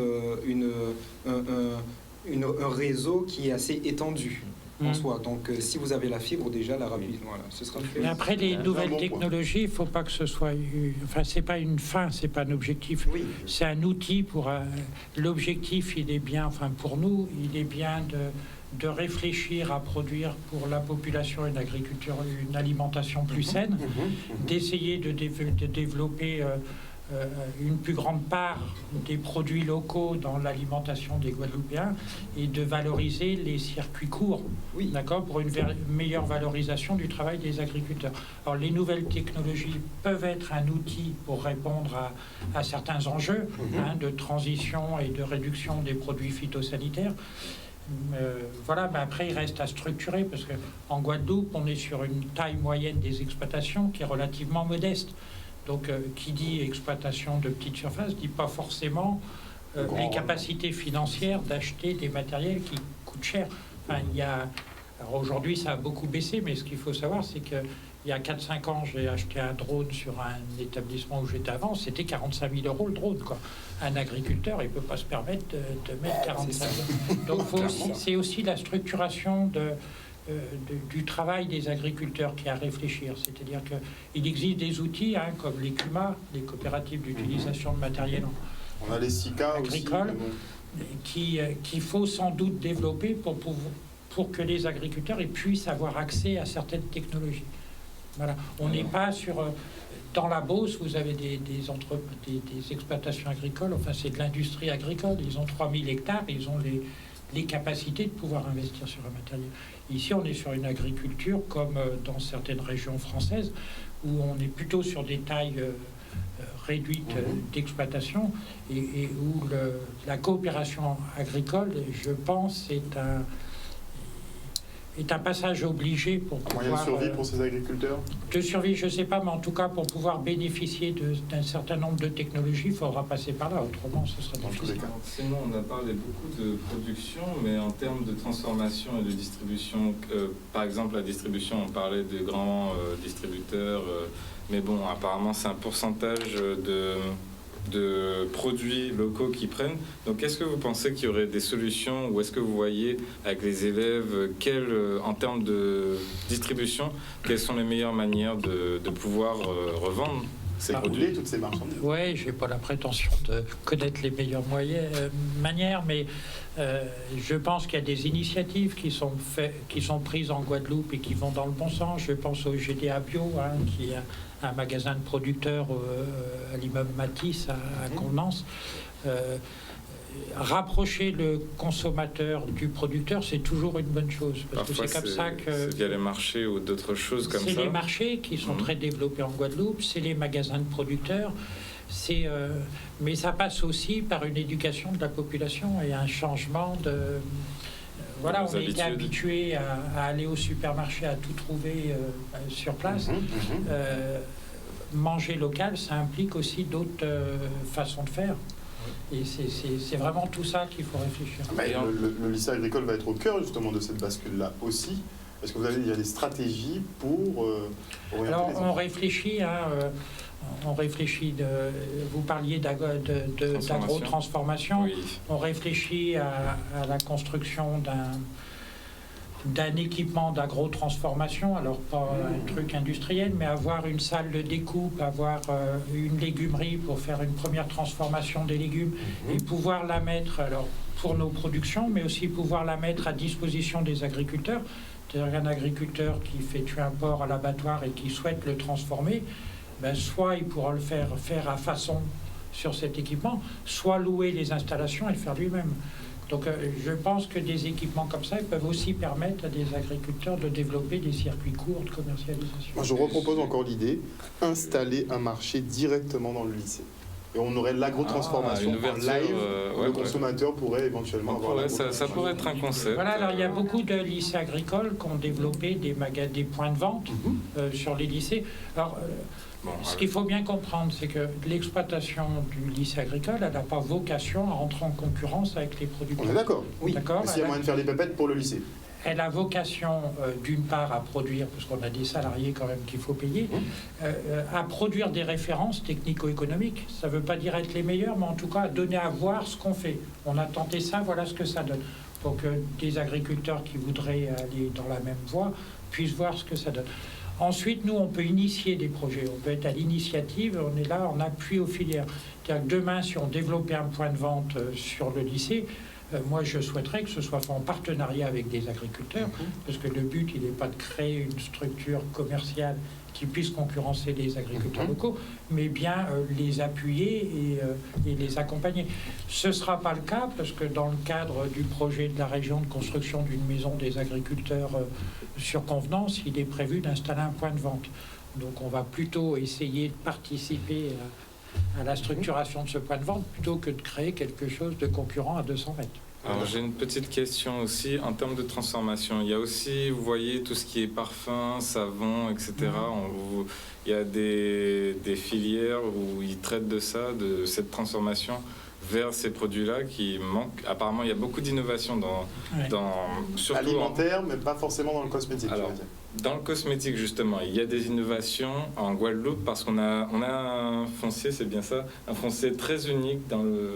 un réseau qui est assez étendu. En soi. Donc, si vous avez la fibre, déjà, la rapide, voilà, ce sera fait. Mais après, les nouvelles technologies, il ne faut pas que ce soit... Enfin, ce n'est pas une fin, ce n'est pas un objectif. Oui. C'est un outil pour... L'objectif, il est bien, enfin, pour nous, il est bien de réfléchir à produire pour la population une agriculture, une alimentation plus saine, d'essayer de développer... une plus grande part des produits locaux dans l'alimentation des Guadeloupéens et de valoriser les circuits courts, d'accord, pour une meilleure valorisation du travail des agriculteurs. Alors les nouvelles technologies peuvent être un outil pour répondre à certains enjeux de transition et de réduction des produits phytosanitaires. Voilà, mais après il reste à structurer parce qu'en Guadeloupe on est sur une taille moyenne des exploitations qui est relativement modeste. Donc, qui dit exploitation de petite surface, dit pas forcément les capacités financières d'acheter des matériels qui coûtent cher. Enfin, alors aujourd'hui, ça a beaucoup baissé, mais ce qu'il faut savoir, c'est qu'il y a 4-5 ans, j'ai acheté un drone sur un établissement où j'étais avant, c'était 45 000 € le drone, quoi. Un agriculteur, il ne peut pas se permettre de mettre 45 000 €. Donc, c'est aussi la structuration du travail des agriculteurs qui a à réfléchir. C'est-à-dire qu'il existe des outils comme les CUMA, les coopératives d'utilisation de matériel on a les SICA agricole, qu'il faut sans doute développer pour que les agriculteurs puissent avoir accès à certaines technologies. Voilà. On n'est pas sur... Dans la Beauce, vous avez des exploitations agricoles, enfin c'est de l'industrie agricole, ils ont 3000 hectares, ils ont les capacités de pouvoir investir sur un matériel. Ici, on est sur une agriculture comme dans certaines régions françaises, où on est plutôt sur des tailles réduites d'exploitation et où la coopération agricole, je pense, est un passage obligé pour pouvoir... Moyen de survie pour ces agriculteurs? De survie, je ne sais pas, mais en tout cas, pour pouvoir bénéficier d'un certain nombre de technologies, il faudra passer par là, autrement ce sera difficile. Sinon, on a parlé beaucoup de production, mais en termes de transformation et de distribution, par exemple, la distribution, on parlait de grands distributeurs, mais bon, apparemment, c'est un pourcentage de produits locaux qui prennent. Donc, est-ce que vous pensez qu'il y aurait des solutions ou est-ce que vous voyez avec les élèves, en termes de distribution, quelles sont les meilleures manières de pouvoir revendre ces produits, toutes ces marchandises? Oui, je n'ai pas la prétention de connaître les meilleures manières, mais je pense qu'il y a des initiatives qui sont prises en Guadeloupe et qui vont dans le bon sens. Je pense au GDA Bio, qui est un magasin de producteurs à l'immeuble Matisse à Condense. Rapprocher le consommateur du producteur, c'est toujours une bonne chose. Parce parfois, que c'est comme ça que... C'est via les marchés ou d'autres choses comme ça. C'est les marchés qui sont très développés en Guadeloupe, c'est les magasins de producteurs. Mais ça passe aussi par une éducation de la population et un changement de... Voilà, on était habitué à aller au supermarché, à tout trouver sur place. Manger local, ça implique aussi d'autres façons de faire. Et c'est vraiment tout ça qu'il faut réfléchir. Le lycée agricole va être au cœur justement de cette bascule-là aussi. Parce que il y a des stratégies pour orienter. Alors, on réfléchit vous parliez d'agro-transformation. Oui. On réfléchit à la construction d'un équipement d'agro-transformation, alors pas un truc industriel, mais avoir une salle de découpe, avoir une légumerie pour faire une première transformation des légumes et pouvoir la mettre pour nos productions, mais aussi pouvoir la mettre à disposition des agriculteurs. C'est-à-dire qu'un agriculteur qui fait tuer un porc à l'abattoir et qui souhaite le transformer, soit il pourra le faire à façon sur cet équipement, soit louer les installations et le faire lui-même. Donc je pense que des équipements comme ça peuvent aussi permettre à des agriculteurs de développer des circuits courts de commercialisation. Moi, je repropose encore l'idée, installer un marché directement dans le lycée. et on aurait l'agrotransformation en live. Le consommateur pourrait éventuellement avoir... Ça pourrait être un concept. Voilà, alors il y a beaucoup de lycées agricoles qui ont développé des points de vente sur les lycées. Alors, ce qu'il faut bien comprendre, c'est que l'exploitation du lycée agricole, elle n'a pas vocation à entrer en concurrence avec les producteurs. On est d'accord. Oui. D'accord. S'il y a moyen de faire des pépettes pour le lycée. Elle a vocation, d'une part, à produire, parce qu'on a des salariés quand même qu'il faut payer, à produire des références technico-économiques. Ça ne veut pas dire être les meilleurs, mais en tout cas, donner à voir ce qu'on fait. On a tenté ça, voilà ce que ça donne. Pour que des agriculteurs qui voudraient aller dans la même voie puissent voir ce que ça donne. Ensuite, nous, on peut initier des projets. On peut être à l'initiative, on est là en appui aux filières. C'est-à-dire que demain, si on développait un point de vente sur le lycée, moi, je souhaiterais que ce soit fait en partenariat avec des agriculteurs, parce que le but, il n'est pas de créer une structure commerciale qui puisse concurrencer les agriculteurs locaux, mais bien les appuyer et les accompagner. Ce ne sera pas le cas, parce que dans le cadre du projet de la région de construction d'une maison des agriculteurs sur convenance, il est prévu d'installer un point de vente. Donc on va plutôt essayer de participer à la structuration de ce point de vente plutôt que de créer quelque chose de concurrent à 200 mètres. Alors j'ai une petite question aussi en termes de transformation. Il y a aussi, vous voyez, tout ce qui est parfum, savon, etc. Il y a des filières où ils traitent de ça, de cette transformation vers ces produits-là qui manquent. Apparemment, il y a beaucoup d'innovation dans surtout alimentaire, mais pas forcément dans le cosmétique. Alors, dans le cosmétique, justement, il y a des innovations en Guadeloupe parce qu'on a un foncier, c'est bien ça, un foncier très unique dans le...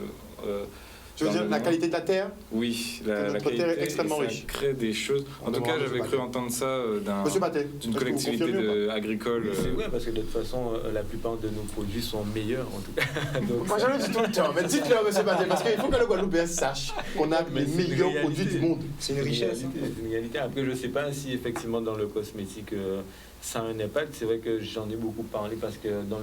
Tu veux dire la qualité de la terre? Oui, la qualité est extrêmement riche. Ça crée des choses. En tout cas, j'avais cru entendre ça d'une collectivité agricole. Oui, parce que de toute façon, la plupart de nos produits sont meilleurs, en tout cas. Moi, j'en ai dit tout le temps. Mais dites-le, monsieur Paté, parce qu'il faut que le Guadeloupéen sache qu'on a les meilleurs produits du monde. C'est une richesse. C'est une réalité. Après, je ne sais pas si effectivement dans le cosmétique, ça a un impact. C'est vrai que j'en ai beaucoup parlé parce que dans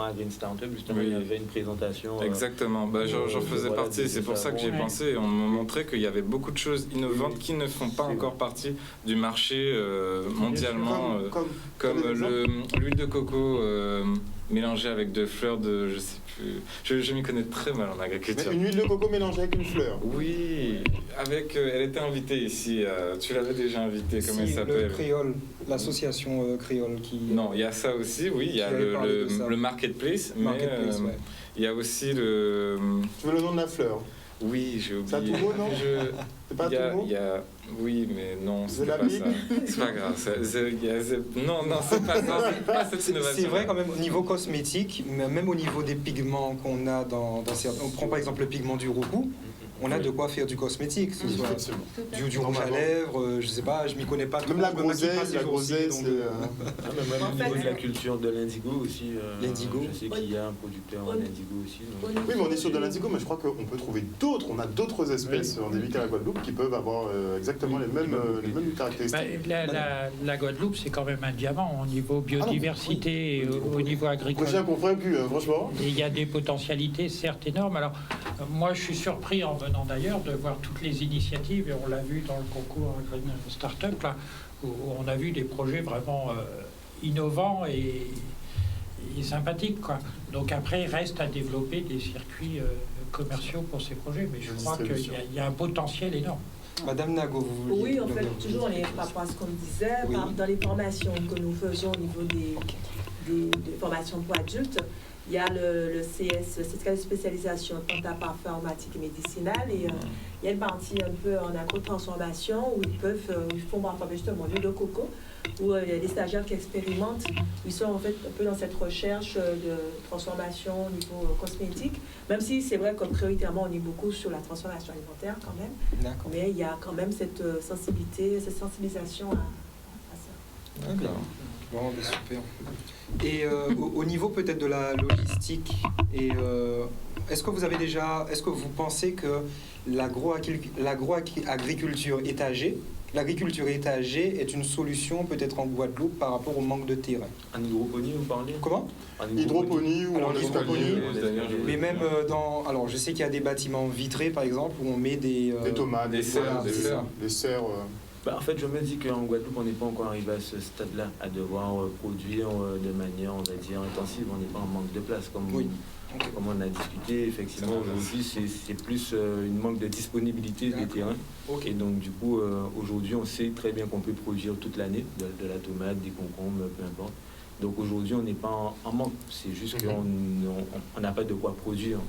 la Green Startup, justement, il y avait une présentation. Exactement, j'en faisais partie, c'est pour ça que j'ai pensé. On me montrait qu'il y avait beaucoup de choses innovantes qui ne font pas encore partie du marché mondialement, comme l'huile de coco mélangée avec de fleurs de, je sais plus, je m'y connais très mal en agriculture. Mais une huile de coco mélangée avec une fleur. Oui, elle était invitée ici, tu l'avais déjà invitée, comment elle s'appelle? Le Créole, l'association Créole qui... Non, il y a ça aussi, oui, il y a le marketplace, mais il y a aussi le... Tu veux le nom de la fleur? Oui, j'ai oublié. C'est Atumo, non? C'est pas Atumo? Oui, mais non, c'est pas ça. C'est pas grave. Non, c'est pas ça. C'est pas cette innovation. C'est vrai quand même au niveau cosmétique, même au niveau des pigments qu'on a dans certains... On prend par exemple le pigment du roux. On a de quoi faire du cosmétique, que ce soit du rouge à lèvres, je sais pas, je m'y connais pas. Même la groseille, même au niveau de la culture de l'indigo aussi. L'indigo. Je sais qu'il y a un producteur d'indigo aussi. Oui, mais on est sur de l'indigo, mais je crois qu'on peut trouver d'autres. On a d'autres espèces endémiques à la Guadeloupe qui peuvent avoir exactement les mêmes caractéristiques. La Guadeloupe, c'est quand même un diamant au niveau biodiversité et au niveau agricole. Moi, je comprends plus, franchement. Et il y a des potentialités certes énormes. Alors, moi, je suis surpris en venant d'ailleurs de voir toutes les initiatives, et on l'a vu dans le concours Green Startup, là, où on a vu des projets vraiment innovants et sympathiques, quoi. Donc après, il reste à développer des circuits commerciaux pour ces projets, mais je crois qu'il y a un potentiel énorme. Madame Nago, vous vouliez... Oui, en fait, toujours par rapport à ce qu'on disait, dans les formations que nous faisons au niveau des formations pour adultes, il y a le CS, le certificat de spécialisation en informatique et médicinale, et il y a une partie un peu en agro-transformation où ils font justement l'huile de coco, où il y a des stagiaires qui expérimentent, ils sont en fait un peu dans cette recherche de transformation au niveau cosmétique, même si c'est vrai que prioritairement on est beaucoup sur la transformation alimentaire quand même, mais il y a quand même cette sensibilisation à ça. D'accord. Bon, super. Et au niveau peut-être de la logistique, est-ce que vous pensez que l'agriculture étagée est une solution peut-être en Guadeloupe par rapport au manque de terrain? En hydroponie, vous parlez? Comment? En hydroponie ou en hydroponie. Mais même alors je sais qu'il y a des bâtiments vitrés par exemple où on met des tomates, des serres. En fait, je me dis qu'en Guadeloupe, on n'est pas encore arrivé à ce stade-là, à devoir produire de manière, on va dire, intensive. On n'est pas en manque de place. Comme Comme on a discuté, effectivement, aujourd'hui, c'est plus une manque de disponibilité des terrains. Et donc, du coup, aujourd'hui, on sait très bien qu'on peut produire toute l'année de la tomate, des concombres, peu importe. Donc, aujourd'hui, on n'est pas en manque. C'est juste qu'on n'a pas de quoi produire.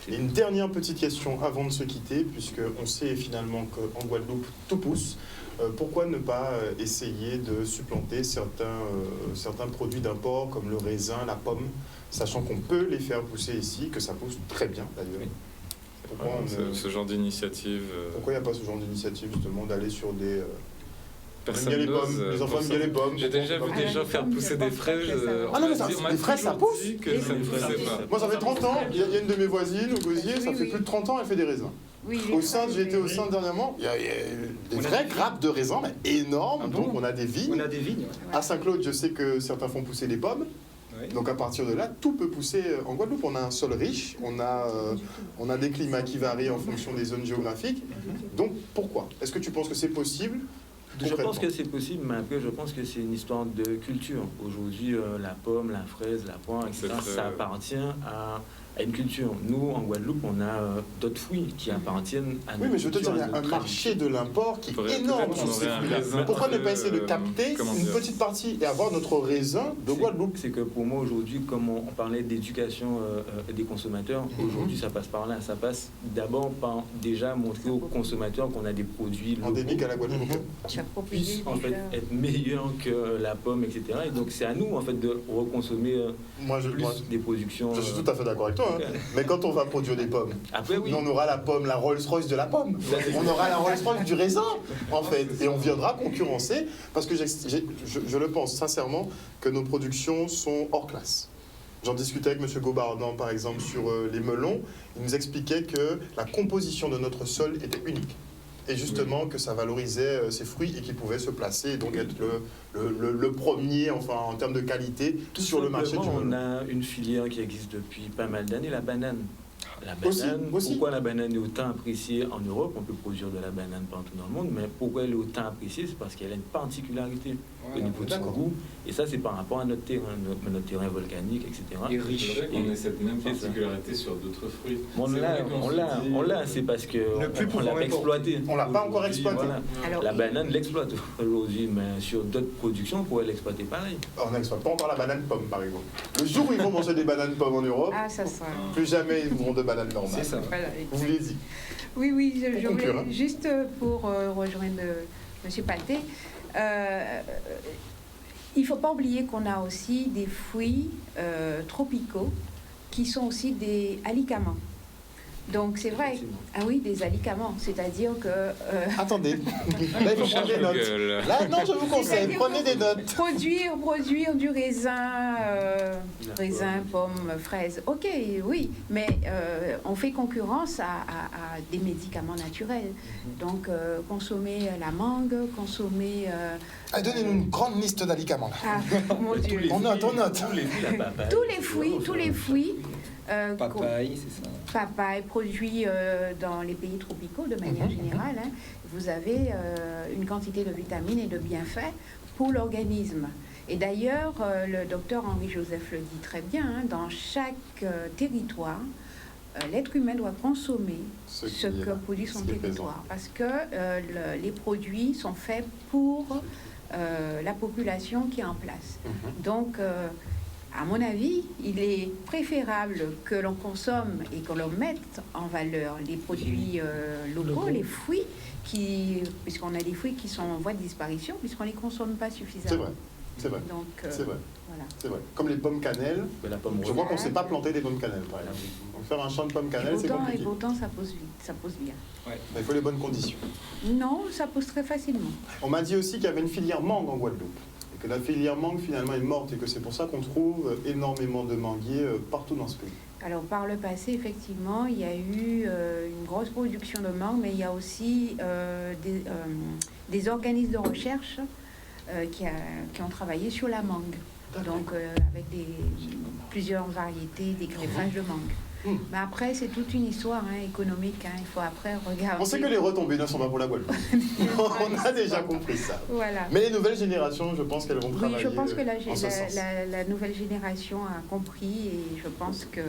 Et une dernière petite question avant de se quitter, puisqu'on sait finalement qu'en Guadeloupe, tout pousse. Pourquoi ne pas essayer de supplanter certains produits d'import comme le raisin, la pomme, sachant qu'on peut les faire pousser ici, que ça pousse très bien d'ailleurs. Pourquoi ce genre d'initiative Pourquoi il n'y a pas ce genre d'initiative justement d'aller sur des... Personne les pommes, les enfants aiment bien les pommes. J'ai déjà vu des gens faire pousser des fraises. Ah non, mais les fraises, ça pousse. Que ça ne faisait pas. Moi, ça fait 30 ans, il y a une de mes voisines au Gosier, ça fait plus de 30 ans, elle fait des raisins. J'ai été au Centre dernièrement, il y a des vraies grappes de raisins, mais énormes, donc on a des vignes. On a des vignes. À Saint-Claude, je sais que certains font pousser des pommes. Donc à partir de là, tout peut pousser en Guadeloupe. On a un sol riche, on a des climats qui varient en fonction des zones géographiques. Donc pourquoi? Est-ce que tu penses que c'est possible? Je pense que c'est possible, mais après, je pense que c'est une histoire de culture. Aujourd'hui, la pomme, la fraise, la poire, etc., ça appartient à une culture. Nous, en Guadeloupe, on a d'autres fruits qui appartiennent à notre culture. Oui, mais je veux te dire, il y a un marché de l'import qui est énorme sur ces fruits-là. Pourquoi ne pas essayer de capter une petite partie et avoir notre raisin de Guadeloupe? C'est que pour moi, aujourd'hui, comme on parlait d'éducation des consommateurs, aujourd'hui, ça passe par là. Ça passe d'abord par déjà montrer aux consommateurs qu'on a des produits endémiques à la Guadeloupe qui puissent en fait être meilleurs que la pomme, etc. Et donc, c'est à nous, en fait, de reconsommer des productions. Je suis tout à fait d'accord avec toi. Mais quand on va produire des pommes, après, on aura la pomme, la Rolls-Royce de la pomme. On aura la Rolls-Royce du raisin, en fait. Et on viendra concurrencer, parce que je le pense sincèrement, que nos productions sont hors classe. J'en discutais avec M. Gobardan, par exemple, sur les melons. Il nous expliquait que la composition de notre sol était unique. Et justement que ça valorisait ces fruits et qu'ils pouvaient se placer et donc être le premier, enfin en termes de qualité, sur le marché du melon. On a une filière qui existe depuis pas mal d'années, la banane. La banane, aussi. Pourquoi la banane est autant appréciée en Europe? On peut produire de la banane partout dans le monde, mais pourquoi elle est autant appréciée? C'est parce qu'elle a une particularité au niveau de son goût. Et ça, c'est par rapport à notre terrain volcanique, etc. Et riche. On a cette même particularité sur d'autres fruits. On l'a, c'est parce qu'on l'a exploité. On l'a pas encore exploité. Voilà. Alors, la banane l'exploite aujourd'hui, mais sur d'autres productions, on pourrait l'exploiter pareil. On n'exploite pas encore la banane pomme, par exemple. Le jour où ils vont manger des bananes pommes en Europe, plus jamais ils n'auront de banane normale. C'est ça. Voilà, vous l'avez dit. Oui, je voulais juste pour rejoindre M. Paté. Il ne faut pas oublier qu'on a aussi des fruits tropicaux qui sont aussi des alicaments. Donc c'est vrai, ah oui, des alicaments, c'est-à-dire que... Attendez, là il faut prendre des notes. Là, non, je vous conseille, prenez des notes. Produire du raisin, pomme, fraise, ok, oui, mais on fait concurrence à des médicaments naturels. Donc consommer la mangue, consommer... Donnez-nous une grande liste d'alicaments. Ah, mon Dieu. On note. Tous les fruits. Papaye, c'est ça. Papaye, produit dans les pays tropicaux de manière générale. Hein, vous avez une quantité de vitamines et de bienfaits pour l'organisme. Et d'ailleurs, le docteur Henri-Joseph le dit très bien, hein, dans chaque territoire, l'être humain doit consommer ce que produit son territoire. Parce que les produits sont faits pour la population qui est en place. Donc, à mon avis, il est préférable que l'on consomme et que l'on mette en valeur les produits locaux, les fruits, puisqu'on a des fruits qui sont en voie de disparition, puisqu'on ne les consomme pas suffisamment. C'est vrai. Donc, c'est vrai. Voilà. C'est vrai. Comme les pommes cannelle, je vois qu'on ne sait pas planter des pommes cannelle, par exemple. Donc faire un champ de pommes cannelle, c'est compliqué. Et pourtant, ça pousse bien. Ouais. Il faut les bonnes conditions. Non, ça pousse très facilement. On m'a dit aussi qu'il y avait une filière mangue en Guadeloupe. Que la filière mangue finalement est morte et que c'est pour ça qu'on trouve énormément de manguiers partout dans ce pays. Alors par le passé, effectivement, il y a eu une grosse production de mangue, mais il y a aussi des organismes de recherche qui ont travaillé sur la mangue. Donc avec plusieurs variétés, des greffages de mangue. Mais après, c'est toute une histoire économique. Il faut après regarder. On sait que les retombées ne sont pas pour la Guadeloupe. On a déjà compris ça. Voilà. Mais les nouvelles générations, je pense qu'elles vont travailler. Oui, je pense que la nouvelle génération a compris et je pense que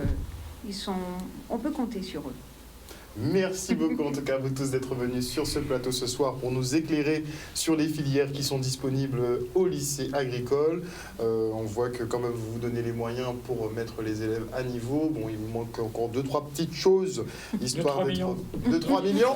on peut compter sur eux. Merci beaucoup en tout cas à vous tous d'être venus sur ce plateau ce soir pour nous éclairer sur les filières qui sont disponibles au lycée agricole. On voit que quand même vous vous donnez les moyens pour mettre les élèves à niveau. Bon, il vous manque encore 2-3 petites choses, histoire d'être... 2-3 millions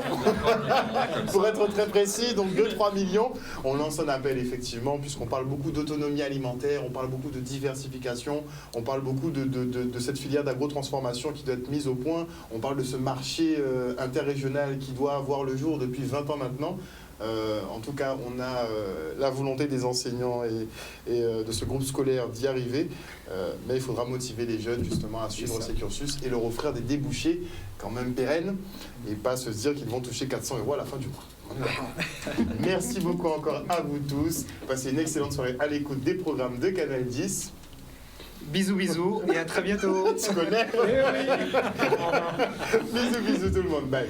pour être très précis, donc 2-3 millions. On lance un appel effectivement, puisqu'on parle beaucoup d'autonomie alimentaire, on parle beaucoup de diversification, on parle beaucoup de cette filière d'agrotransformation qui doit être mise au point. On parle de ce marché interrégional qui doit voir le jour depuis 20 ans maintenant. En tout cas, on a la volonté des enseignants et de ce groupe scolaire d'y arriver, mais il faudra motiver les jeunes justement à suivre ces cursus et leur offrir des débouchés quand même pérennes et pas se dire qu'ils vont toucher 400 € à la fin du mois. Merci beaucoup encore à vous tous. Passez une excellente soirée à l'écoute des programmes de Canal 10. Bisous, bisous, et à très bientôt. Tu connais? Bisous, bisous tout le monde. Bye.